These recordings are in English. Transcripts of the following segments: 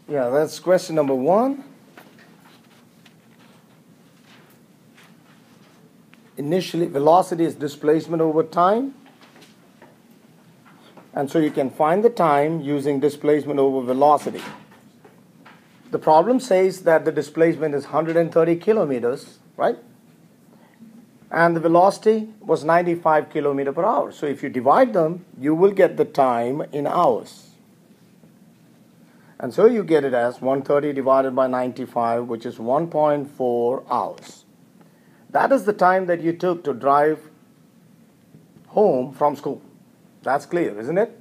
Yeah, that's question number 1. Initially, velocity is displacement over time. And so you can find the time using displacement over velocity. The problem says that the displacement is 130 kilometers, right? And the velocity was 95 kilometers per hour. So if you divide them, you will get the time in hours. And so you get it as 130 divided by 95, which is 1.4 hours. That is the time that you took to drive home from school. That's clear, isn't it?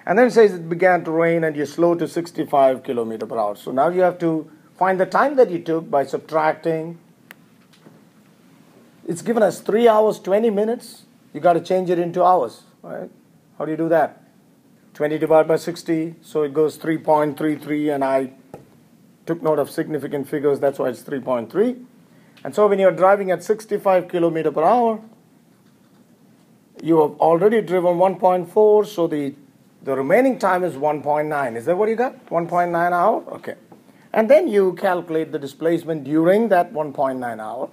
And then it says it began to rain and you slowed to 65 kilometers per hour. So now you have to find the time that you took by subtracting. It's given us 3 hours, 20 minutes. You got to change it into hours, right? How do you do that? 20 divided by 60, so it goes 3.33, and I took note of significant figures, that's why it's 3.3. And so when you're driving at 65 kilometers per hour, you have already driven 1.4, so the remaining time is 1.9. Is that what you got? 1.9 hour? Okay. And then you calculate the displacement during that 1.9 hour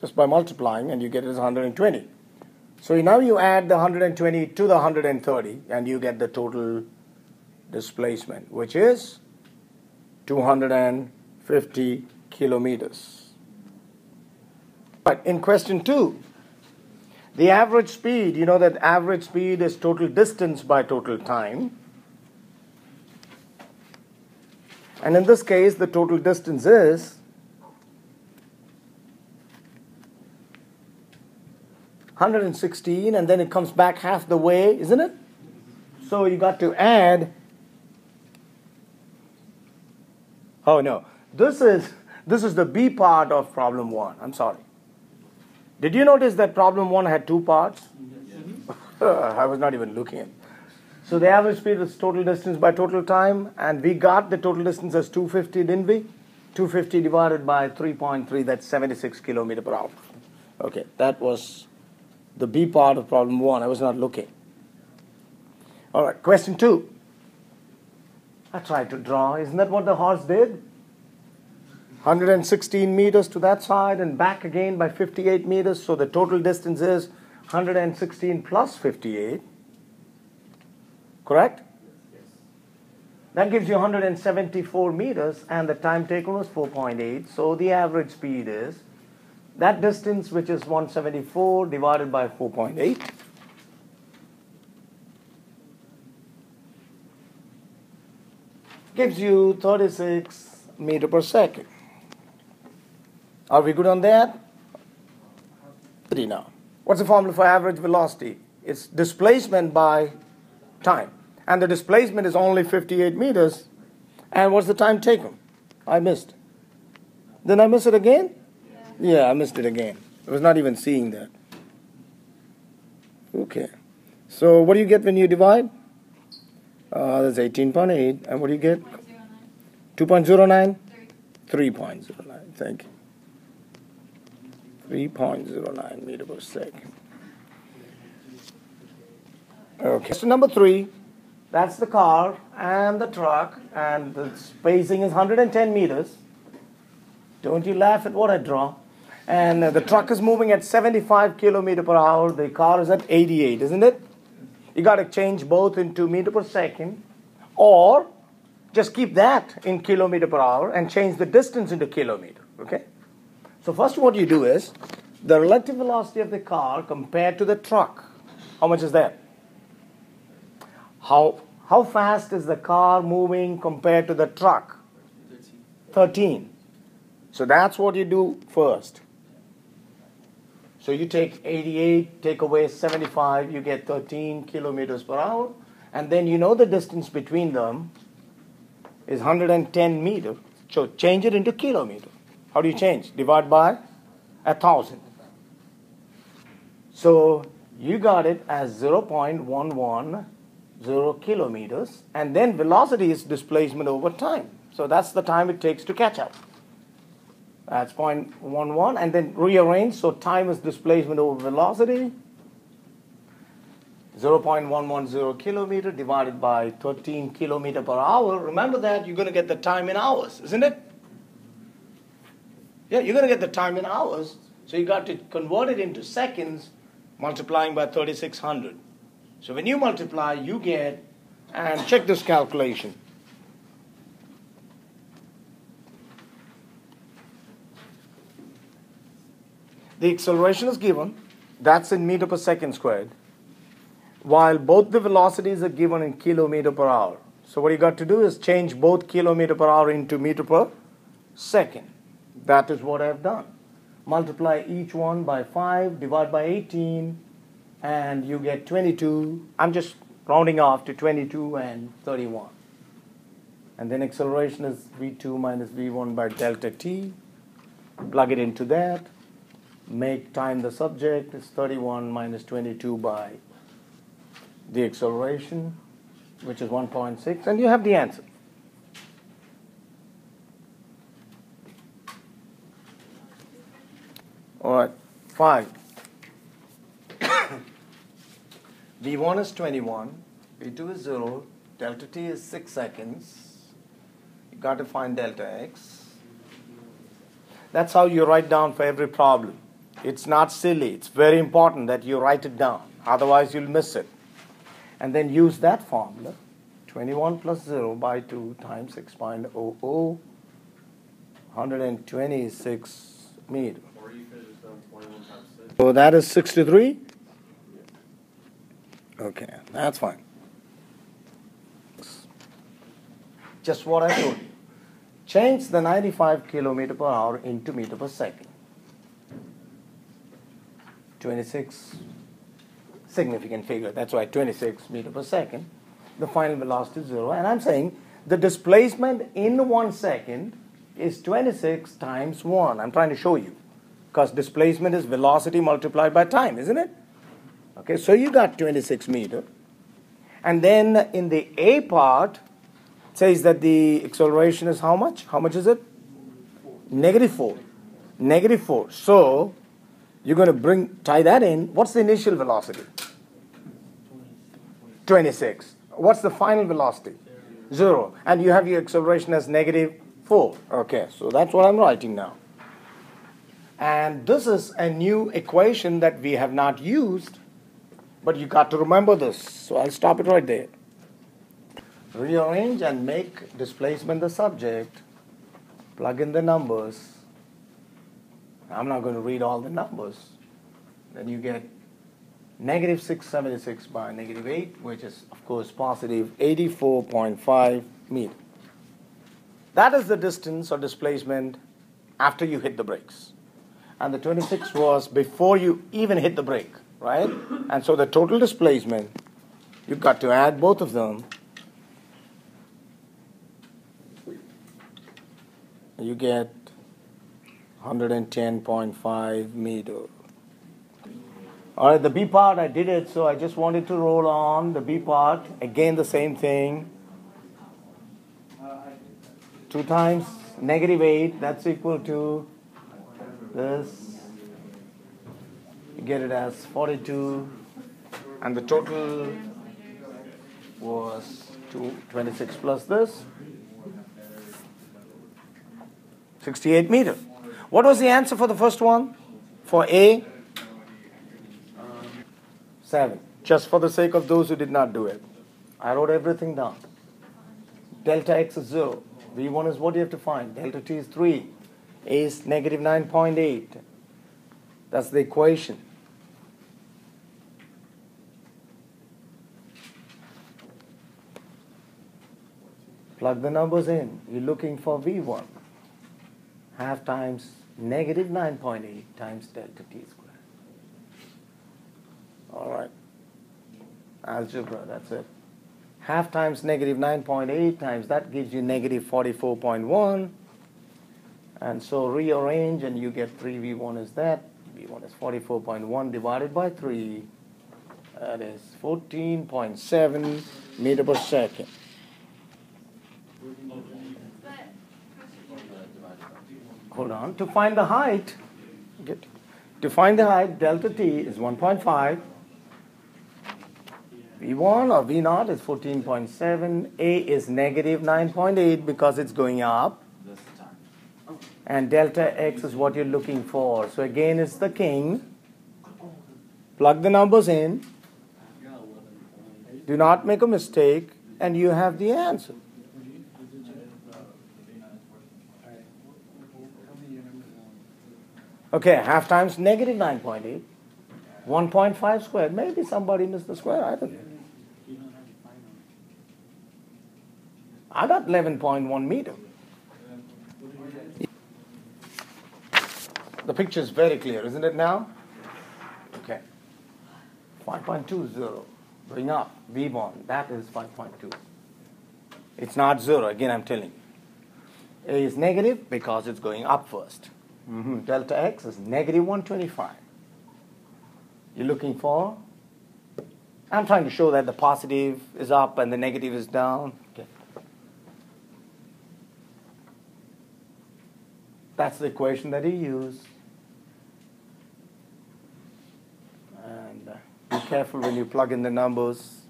just by multiplying, and you get it as 120. So now you add the 120 to the 130, and you get the total displacement, which is 250 kilometers. But in question 2, the average speed, you know that average speed is total distance by total time. And in this case, the total distance is 116, and then it comes back half the way, isn't it? So you got to add. Oh no, this is the B part of problem 1. I'm sorry. Did you notice that problem 1 had 2 parts? Yes. I was not even looking at it. So the average speed is total distance by total time, and we got the total distance as 250, didn't we? 250 divided by 3.3, that's 76 kilometers per hour. Okay, that was the B part of problem 1. I was not looking. All right, question 2. I tried to draw. Isn't that what the horse did? 116 meters to that side and back again by 58 meters. So the total distance is 116 plus 58. Correct? Yes. That gives you 174 meters, and the time taken was 4.8. So the average speed is that distance, which is 174 divided by 4.8. Gives you 36 meters per second. Are we good on that? Now, what's the formula for average velocity? It's displacement by time. And the displacement is only 58 meters. And what's the time taken? I missed. Did I miss it again? Yeah, I missed it again. I was not even seeing that. Okay. So what do you get when you divide? That's 18.8. And what do you get? 2.09? 3.09. Thank you. 3.09 meters per second. Okay. Question number 3. That's the car and the truck, and the spacing is 110 meters. Don't you laugh at what I draw. And the truck is moving at 75 kilometers per hour. The car is at 88, isn't it? You got to change both into meter per second, or just keep that in kilometer per hour and change the distance into kilometer. Okay? So first what you do is the relative velocity of the car compared to the truck. How much is that? How fast is the car moving compared to the truck? 13. So that's what you do first. So you take 88, take away 75, you get 13 kilometers per hour. And then you know the distance between them is 110 meters. So change it into kilometer. How do you change? Divide by 1,000. So you got it as 0.110 kilometers. And then velocity is displacement over time. So that's the time it takes to catch up. That's 0.11, and then rearrange, so time is displacement over velocity. 0.110 kilometer divided by 13 kilometer per hour. Remember that, you're going to get the time in hours, isn't it? Yeah, you're going to get the time in hours. So you got to convert it into seconds, multiplying by 3600. So when you multiply, you get, and check this calculation. The acceleration is given, that's in meter per second squared, while both the velocities are given in kilometer per hour. So what you got to do is change both kilometer per hour into meter per second. That is what I've done. Multiply each one by 5, divide by 18, and you get 22. I'm just rounding off to 22 and 31. And then acceleration is v2 minus v1 by delta t. Plug it into that. Make time the subject is 31 minus 22 by the acceleration, which is 1.6, and you have the answer. All right, 5. V1 is 21, V2 is 0, delta t is 6 seconds. You got to find delta x. That's how you write down for every problem. It's not silly. It's very important that you write it down. Otherwise, you'll miss it. And then use that formula. 21 plus 0 by 2 times 6.00, 126 meters. Or you could have just done 21 times 6. So that is 63? Okay, that's fine. Just what I told you. Change the 95 kilometer per hour into meter per second. 26, significant figure, that's why 26 meter per second. The final velocity is 0. And I'm saying the displacement in 1 second is 26 times 1. I'm trying to show you. Because displacement is velocity multiplied by time, isn't it? Okay, so you got 26 meter. And then in the A part, it says that the acceleration is how much? How much is it? -4. -4. So you're going to tie that in. What's the initial velocity? 26. What's the final velocity? 0. And you have your acceleration as -4. Okay, so that's what I'm writing now. And this is a new equation that we have not used, but you got to remember this. So I'll stop it right there. Rearrange and make displacement the subject. Plug in the numbers. I'm not going to read all the numbers. Then you get -676 by -8, which is, of course, positive 84.5 meters. That is the distance or displacement after you hit the brakes. And the 26 was before you even hit the brake, right? And so the total displacement, you've got to add both of them. You get 110.5 meters. All right, the B part, I did it, so I just wanted to roll on. The B part, again the same thing. 2 times -8, that's equal to this. You get it as 42, and the total was 26 plus this, 68 meters. What was the answer for the first one? For A? 7. Just for the sake of those who did not do it. I wrote everything down. Delta x is 0. V1 is what you have to find. Delta t is 3. A is -9.8. That's the equation. Plug the numbers in. You're looking for V1. Half times -9.8 times delta t squared. All right. Algebra, that's it. Half times -9.8 times that gives you -44.1. And so rearrange and you get 3V1 is that. V1 is 44.1 divided by 3. That is 14.7 meter per second. Hold on. To find the height, delta t is 1.5. V1 or V0 is 14.7. A is negative 9.8 because it's going up. That's the time. And delta X is what you're looking for. So again, it's the king. Plug the numbers in. Do not make a mistake. And you have the answer. Okay, half times negative 9.8. 1.5 squared. Maybe somebody missed the square. I don't know. I got 11.1 meter. The picture is very clear, isn't it now? Okay. 5.20. Going up. V1. That is 5.2. It's not 0. Again, I'm telling you. A is negative because it's going up first. Delta X is negative 125. You're looking for? I'm trying to show that the positive is up and the negative is down. Okay. That's the equation that he used. And be careful when you plug in the numbers.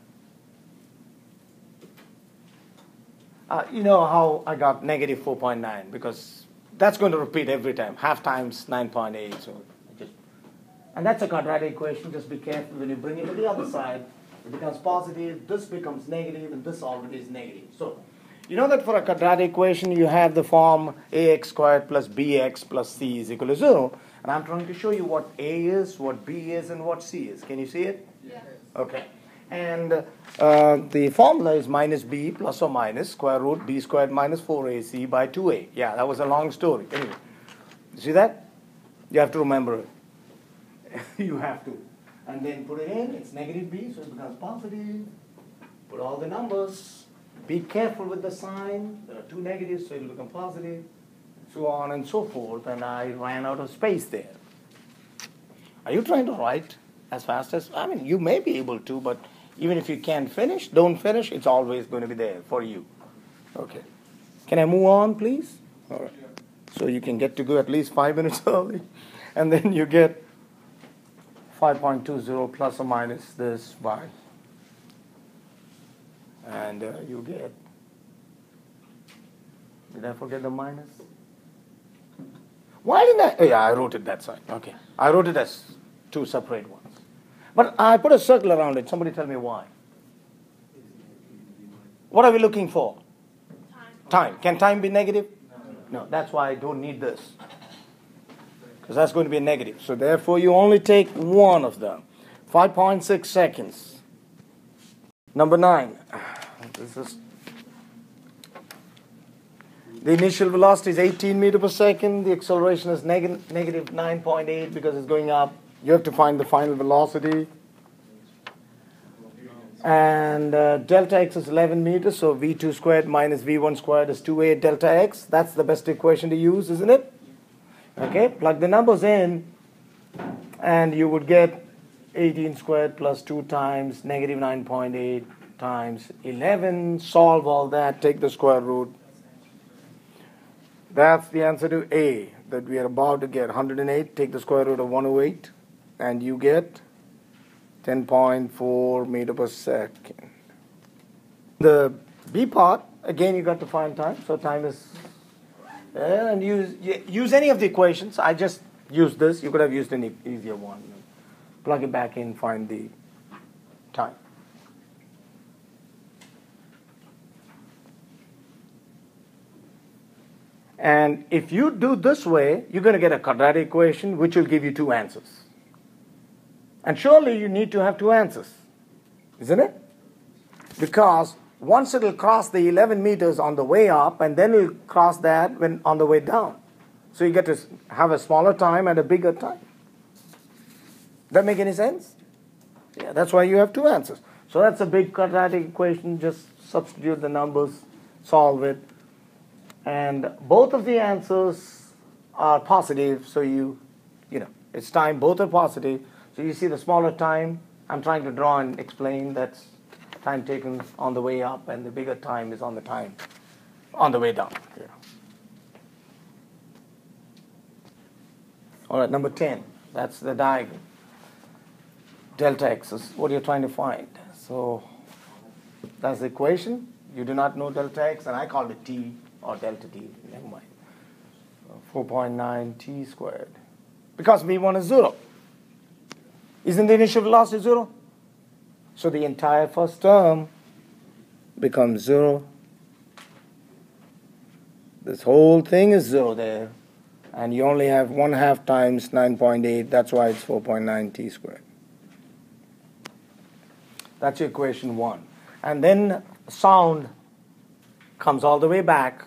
You know how I got negative 4.9 because that's going to repeat every time. Half times 9.8. And that's a quadratic equation. Just be careful when you bring it to the other side. It becomes positive, this becomes negative, and this already is negative. So, you know that for a quadratic equation, you have the form ax squared plus bx plus c is equal to 0. And I'm trying to show you what a is, what b is, and what c is. Can you see it? Yes. Okay. And the formula is minus b plus or minus square root b squared minus 4ac by 2a. Yeah, that was a long story. Anyway, you see that? You have to remember it. You have to. And then put it in. It's negative b, so it becomes positive. Put all the numbers. Be careful with the sign. There are two negatives, so it will become positive. So on and so forth. And I ran out of space there. Are you trying to write as fast as? I mean, you may be able to, but even if you can't finish, don't finish. It's always going to be there for you. Okay. Can I move on, please? All right. So you can get to go at least 5 minutes early. And then you get 5.20 plus or minus this by. And you get, did I forget the minus? Why didn't I? Oh, yeah, I wrote it that side. Okay. I wrote it as two separate ones. But I put a circle around it. Somebody tell me why. What are we looking for? Time. Can time be negative? No, that's why I don't need this. Because that's going to be a negative. So therefore, you only take one of them. 5.6 seconds. Number 9. This is the initial velocity is 18 meters per second. The acceleration is negative 9.8 because it's going up. You have to find the final velocity. And delta x is 11 meters. So v2 squared minus v1 squared is 2a delta x. That's the best equation to use, isn't it? Okay, plug the numbers in, and you would get 18 squared plus 2 times negative 9.8 times 11. Solve all that, take the square root. That's the answer to A that we are about to get. 108, take the square root of 108, and you get 10.4 meter per second. The B part, again, you got to find time. So time is... and use any of the equations. I just used this. You could have used any easier one. Plug it back in, find the time. And if you do this way, you're going to get a quadratic equation which will give you two answers. And surely you need to have two answers, isn't it? Because once it will cross the 11 meters on the way up, and then it will cross that when on the way down. So you get to have a smaller time and a bigger time. That make any sense? Yeah, that's why you have two answers. So that's a big quadratic equation. Just substitute the numbers, solve it. And both of the answers are positive, so you know, it's time, both are positive. So you see the smaller time, I'm trying to draw and explain that's time taken on the way up, and the bigger time is on the time on the way down. Yeah. All right, number 10, that's the diagram. delta x is what you're trying to find. So that's the equation. You do not know delta x, and I called it t or delta t. Never mind. 4.9 t squared. Because v1 is 0. Isn't the initial velocity 0? So the entire first term becomes 0. This whole thing is 0 there. And you only have 1/2 times 9.8. That's why it's 4.9 t squared. That's your equation 1. And then sound comes all the way back.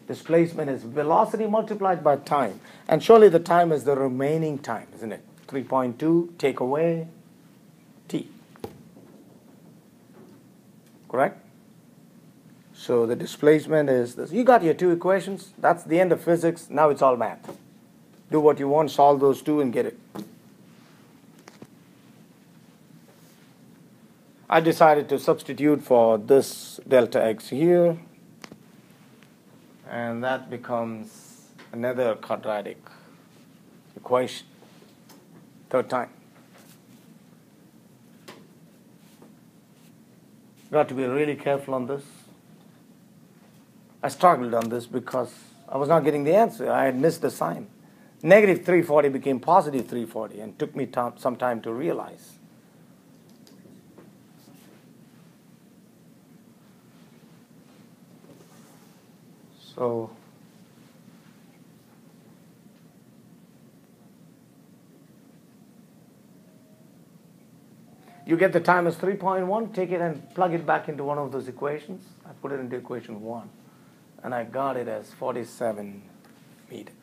Displacement is velocity multiplied by time. And surely the time is the remaining time, isn't it? 3.2, take away t. Correct? So the displacement is this. You got your two equations. That's the end of physics. Now it's all math. Do what you want, solve those two, and get it. I decided to substitute for this delta x here. And that becomes another quadratic equation. Third time. Got to be really careful on this. I struggled on this because I was not getting the answer. I had missed the sign. Negative 340 became positive 340 and took me some time to realize. So you get the time as 3.1, take it and plug it back into one of those equations. I put it into equation 1, and I got it as 47 meters.